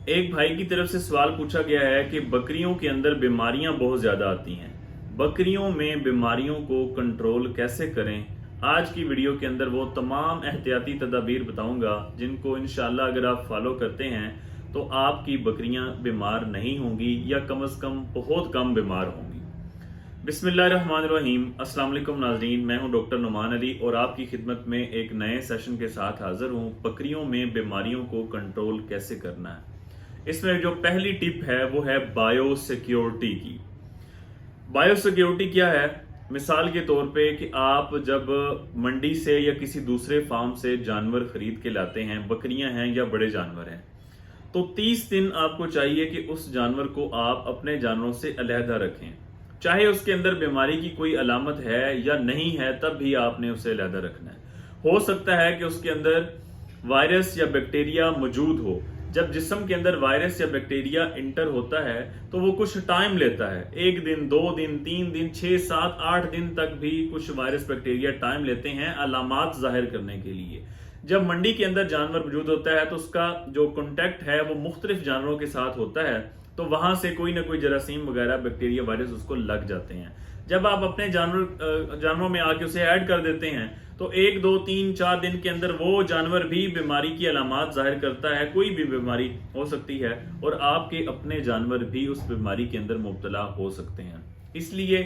एक भाई की तरफ से सवाल पूछा गया है कि बकरियों के अंदर बीमारियां बहुत ज्यादा आती हैं। बकरियों में बीमारियों को कंट्रोल कैसे करें? आज की वीडियो के अंदर वो तमाम एहतियाती तदाबीर बताऊंगा जिनको इंशाल्लाह अगर आप फॉलो करते हैं तो आपकी बकरियां बीमार नहीं होंगी या कम से कम बहुत कम बीमार होंगी। बिस्मिल्लाहिर्रहमानिर्रहीम। अस्सलाम वालेकुम नाज़रीन, मैं हूं डॉक्टर नुमान अली और आपकी खिदमत में एक नए सेशन के साथ हाजिर हूं। बकरियों में बीमारियों को कंट्रोल कैसे करना है। इसमें जो पहली टिप है वो है बायो सिक्योरिटी की। बायो सिक्योरिटी क्या है? मिसाल के तौर पे कि आप जब मंडी से या किसी दूसरे फार्म से जानवर खरीद के लाते हैं, बकरियां हैं या बड़े जानवर हैं, तो 30 दिन आपको चाहिए कि उस जानवर को आप अपने जानवरों से अलहदा रखें। चाहे उसके अंदर बीमारी की कोई अलामत है या नहीं है, तब भी आपने उसे अलहदा रखना है। हो सकता है कि उसके अंदर वायरस या बैक्टीरिया मौजूद हो। जब जिस्म के अंदर वायरस या बैक्टीरिया इंटर होता है तो वो कुछ टाइम लेता है, 1 दिन, 2 दिन, 3 दिन, 6, 7, 8 दिन तक भी कुछ वायरस बैक्टीरिया टाइम लेते हैं अलामात जाहिर करने के लिए। जब मंडी के अंदर जानवर मौजूद होता है तो उसका जो कॉन्टेक्ट है वो मुख्तलिफ जानवरों के साथ होता है, तो वहां से कोई ना कोई जरासीम वगैरह बैक्टीरिया वायरस उसको लग जाते हैं। जब आप अपने जानवरों में आके उसे ऐड कर देते हैं तो 1, 2, 3, 4 दिन के अंदर वो जानवर भी बीमारी की अलामात जाहिर करता है। कोई भी बीमारी हो सकती है और आपके अपने जानवर भी उस बीमारी के अंदर मुब्तला हो सकते हैं। इसलिए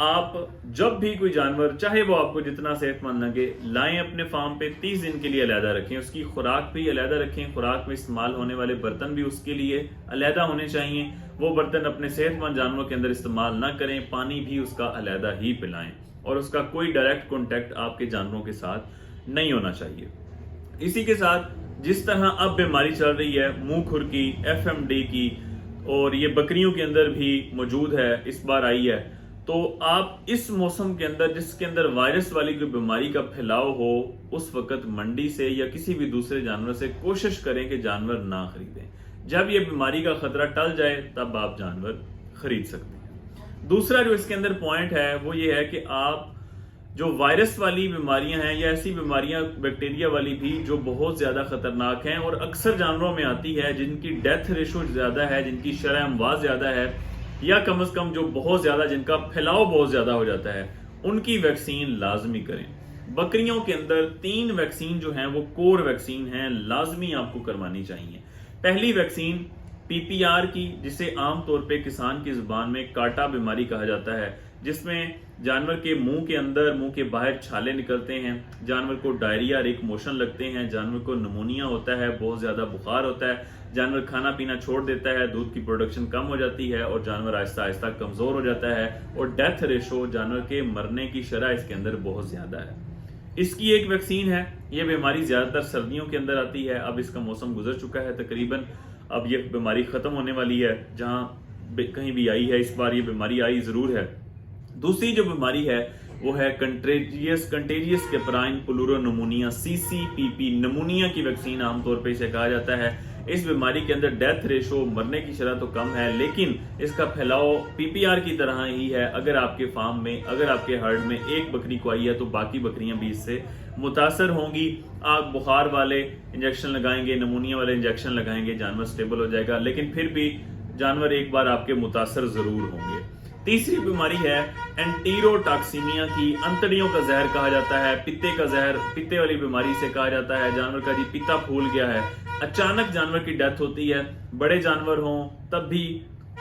आप जब भी कोई जानवर, चाहे वो आपको जितना सेहतमंद लगे, लाएं अपने फार्म पे, 30 दिन के लिए अलहदा रखें। उसकी खुराक भी अलहदा रखें। खुराक में इस्तेमाल होने वाले बर्तन भी उसके लिए अलहदा होने चाहिए। वो बर्तन अपने सेहतमंद जानवरों के अंदर इस्तेमाल ना करें। पानी भी उसका अलहदा ही पिलाएं और उसका कोई डायरेक्ट कॉन्टेक्ट आपके जानवरों के साथ नहीं होना चाहिए। इसी के साथ जिस तरह अब बीमारी चल रही है मुंह खुर की, FMD की, और ये बकरियों के अंदर भी मौजूद है, इस बार आई है, तो आप इस मौसम के अंदर जिसके अंदर वायरस वाली कोई बीमारी का फैलाव हो, उस वक्त मंडी से या किसी भी दूसरे जानवर से कोशिश करें कि जानवर ना खरीदें। जब ये बीमारी का खतरा टल जाए तब आप जानवर खरीद सकते हैं। दूसरा जो इसके अंदर पॉइंट है वो ये है कि आप जो वायरस वाली बीमारियां हैं या ऐसी बीमारियां बैक्टीरिया वाली भी जो बहुत ज्यादा खतरनाक हैं और अक्सर जानवरों में आती है, जिनकी डेथ रेशो ज्यादा है, जिनकी शरह अमवात ज्यादा है, या कम से कम जो बहुत ज्यादा जिनका फैलाव बहुत ज्यादा हो जाता है, उनकी वैक्सीन लाजमी करें। बकरियों के अंदर 3 वैक्सीन जो हैं वो कोर वैक्सीन हैं, लाजमी आपको करवानी चाहिए। पहली वैक्सीन PPR की, जिसे आमतौर पे किसान की जुबान में काटा बीमारी कहा जाता है, जिसमें जानवर के मुंह के अंदर, मुंह के बाहर छाले निकलते हैं, जानवर को डायरिया, एक मोशन लगते हैं, जानवर को निमोनिया होता है, बहुत ज्यादा बुखार होता है, जानवर खाना पीना छोड़ देता है, दूध की प्रोडक्शन कम हो जाती है और जानवर आहिस्ता आहिस्ता कमजोर हो जाता है और डेथ रेशो, जानवर के मरने की शरह इसके अंदर बहुत ज्यादा है। इसकी एक वैक्सीन है। यह बीमारी ज्यादातर सर्दियों के अंदर आती है। अब इसका मौसम गुजर चुका है तकरीबन, अब यह बीमारी खत्म होने वाली है। जहां कहीं भी आई है, इस बार ये बीमारी आई जरूर है। दूसरी जो बीमारी है वो है कंटेजियस कैपराइन प्लूरोनिमोनिया, CCPP। निमोनिया की वैक्सीन आमतौर पे इसे कहा जाता है। इस बीमारी के अंदर डेथ रेशो, मरने की शरह तो कम है, लेकिन इसका फैलाव PPR की तरह ही है। अगर आपके फार्म में, अगर आपके हर्ड में एक बकरी को आई है तो बाकी बकरियां भी इससे मुतासर होंगी। आप बुखार वाले इंजेक्शन लगाएंगे, निमोनिया वाले इंजेक्शन लगाएंगे, जानवर स्टेबल हो जाएगा, लेकिन फिर भी जानवर एक बार आपके मुतासर जरूर होंगे। तीसरी बीमारी है एंटीरोटॉक्सीमिया की, अंतड़ियों का जहर कहा जाता है, पित्ते का जहर, पित्ते वाली बीमारी से कहा जाता है। जानवर का जी पित्ता फूल गया है, अचानक जानवर की डेथ होती है। बड़े जानवर हों तब भी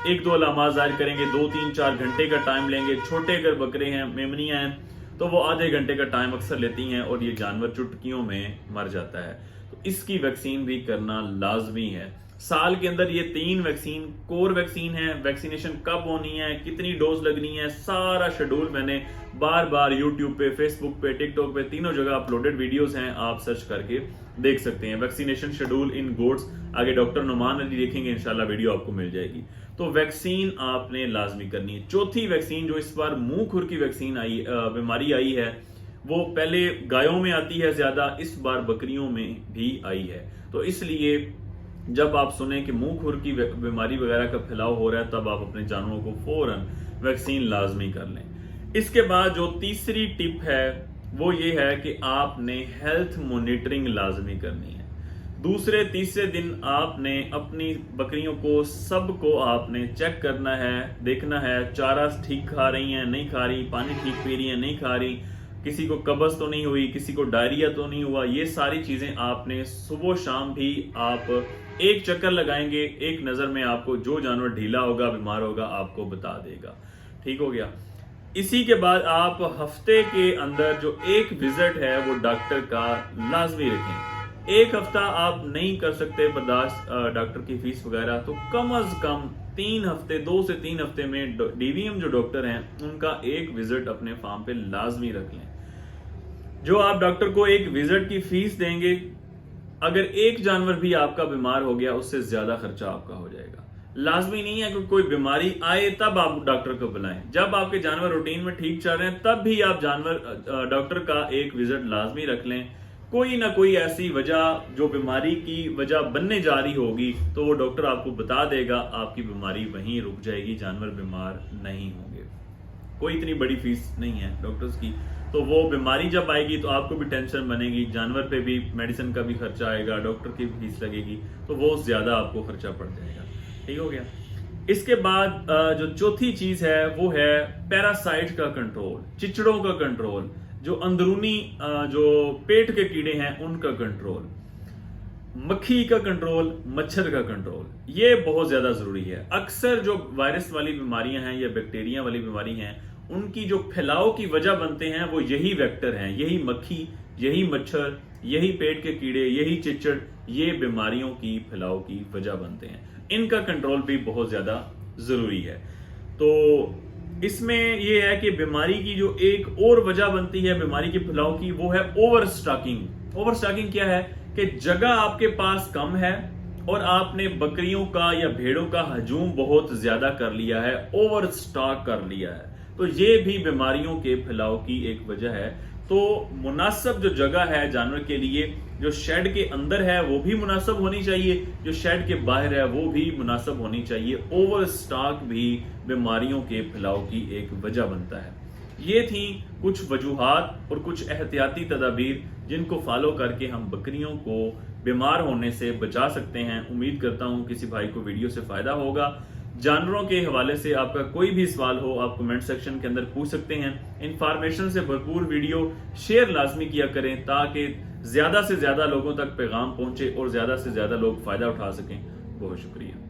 1-2 अलामात जाहिर करेंगे, 2, 3, 4 घंटे का टाइम लेंगे। छोटे अगर बकरे हैं, मेमनियां हैं, तो वो आधे घंटे का टाइम अक्सर लेती हैं और ये जानवर चुटकियों में मर जाता है। तो इसकी वैक्सीन भी करना लाजमी है। साल के अंदर ये 3 वैक्सीन कोर वैक्सीन है। वैक्सीनेशन कब होनी है, कितनी डोज लगनी है, सारा शेड्यूल मैंने बार बार यूट्यूब पे, फेसबुक पे, टिकटॉक पे, तीनों जगह अपलोडेड वीडियोस हैं, आप सर्च करके देख सकते हैं। वैक्सीनेशन शेड्यूल इन गोट्स, आगे डॉक्टर नुमान अली देखेंगे, इंशाल्लाह वीडियो आपको मिल जाएगी। तो वैक्सीन आपने लाजमी करनी है। चौथी वैक्सीन जो इस बार मुंह खुर की वैक्सीन आई, बीमारी आई है, वो पहले गायों में आती है ज्यादा, इस बार बकरियों में भी आई है। तो इसलिए जब आप सुने कि मुंह खुर की बीमारी वगैरह का फैलाव हो रहा है, तब आप अपने जानवरों को फौरन वैक्सीन लाजमी कर लें। इसके बाद जो तीसरी टिप है वो ये है कि आपने हेल्थ मॉनिटरिंग लाजमी करनी है। दूसरे तीसरे दिन आपने अपनी बकरियों को सबको आपने चेक करना है, देखना है चारा ठीक खा रही हैं नहीं खा रही, पानी ठीक पी रही हैं नहीं खा रही, किसी को कब्ज तो नहीं हुई, किसी को डायरिया तो नहीं हुआ। ये सारी चीजें आपने सुबह शाम भी आप एक चक्कर लगाएंगे, एक नजर में आपको जो जानवर ढीला होगा बीमार होगा आपको बता देगा। ठीक हो गया। इसी के बाद आप हफ्ते के अंदर जो एक विजिट है वो डॉक्टर का लाजमी रखें। एक हफ्ता आप नहीं कर सकते बर्दाश्त डॉक्टर की फीस वगैरह, तो कम अज कम 3 हफ्ते 2 से 3 हफ्ते में डीवीएम जो डॉक्टर हैं उनका एक विजिट अपने फार्म पे लाजमी रख लें। जो आप डॉक्टर को एक विजिट की फीस देंगे, अगर एक जानवर भी आपका बीमार हो गया उससे ज्यादा खर्चा आपका हो जाएगा। लाजमी नहीं है कि कोई बीमारी आए तब आप डॉक्टर को बुलाएं। जब आपके जानवर रूटीन में ठीक चल रहे हैं तब भी आप जानवर डॉक्टर का एक विजिट लाजमी रख लें। कोई ना कोई ऐसी वजह जो बीमारी की वजह बनने जा रही होगी तो वो डॉक्टर आपको बता देगा, आपकी बीमारी वहीं रुक जाएगी, जानवर बीमार नहीं होंगे। कोई इतनी बड़ी फीस नहीं है डॉक्टर्स की, तो वो बीमारी जब आएगी तो आपको भी टेंशन बनेगी, जानवर पे भी मेडिसिन का भी खर्चा आएगा, डॉक्टर की फीस लगेगी, तो वो ज्यादा आपको खर्चा पड़ जाएगा। ठीक हो गया। इसके बाद जो चौथी चीज है वो है पैरासाइट का कंट्रोल, चिचड़ों का कंट्रोल, जो अंदरूनी जो पेट के कीड़े हैं उनका कंट्रोल, मक्खी का कंट्रोल, मच्छर का कंट्रोल, ये बहुत ज्यादा जरूरी है। अक्सर जो वायरस वाली बीमारियां हैं या बैक्टीरिया वाली बीमारी हैं उनकी जो फैलाव की वजह बनते हैं वो यही वेक्टर हैं, यही मक्खी, यही मच्छर, यही पेट के कीड़े, यही चिचड़, ये बीमारियों की फैलाव की वजह बनते हैं। इनका कंट्रोल भी बहुत ज्यादा जरूरी है। तो इसमें यह है कि बीमारी की जो एक और वजह बनती है बीमारी के फैलाव की वो है ओवर स्टॉकिंग। ओवर स्टॉकिंग क्या है कि जगह आपके पास कम है और आपने बकरियों का या भेड़ों का हजूम बहुत ज्यादा कर लिया है, ओवर स्टॉक कर लिया है, तो ये भी बीमारियों के फैलाव की एक वजह है। तो मुनासिब जो जगह है जानवर के लिए, जो शेड के अंदर है वो भी मुनासिब होनी चाहिए, जो शेड के बाहर है वो भी मुनासिब होनी चाहिए। ओवर स्टॉक भी बीमारियों के फैलाव की एक वजह बनता है। ये थी कुछ वजूहात और कुछ एहतियाती तदाबीर जिनको फॉलो करके हम बकरियों को बीमार होने से बचा सकते हैं। उम्मीद करता हूं किसी भाई को वीडियो से फायदा होगा। जानवरों के हवाले से आपका कोई भी सवाल हो आप कमेंट सेक्शन के अंदर पूछ सकते हैं। इंफॉर्मेशन से भरपूर वीडियो शेयर लाजमी किया करें ताकि ज्यादा से ज्यादा लोगों तक पैगाम पहुंचे और ज्यादा से ज्यादा लोग फायदा उठा सकें। बहुत शुक्रिया।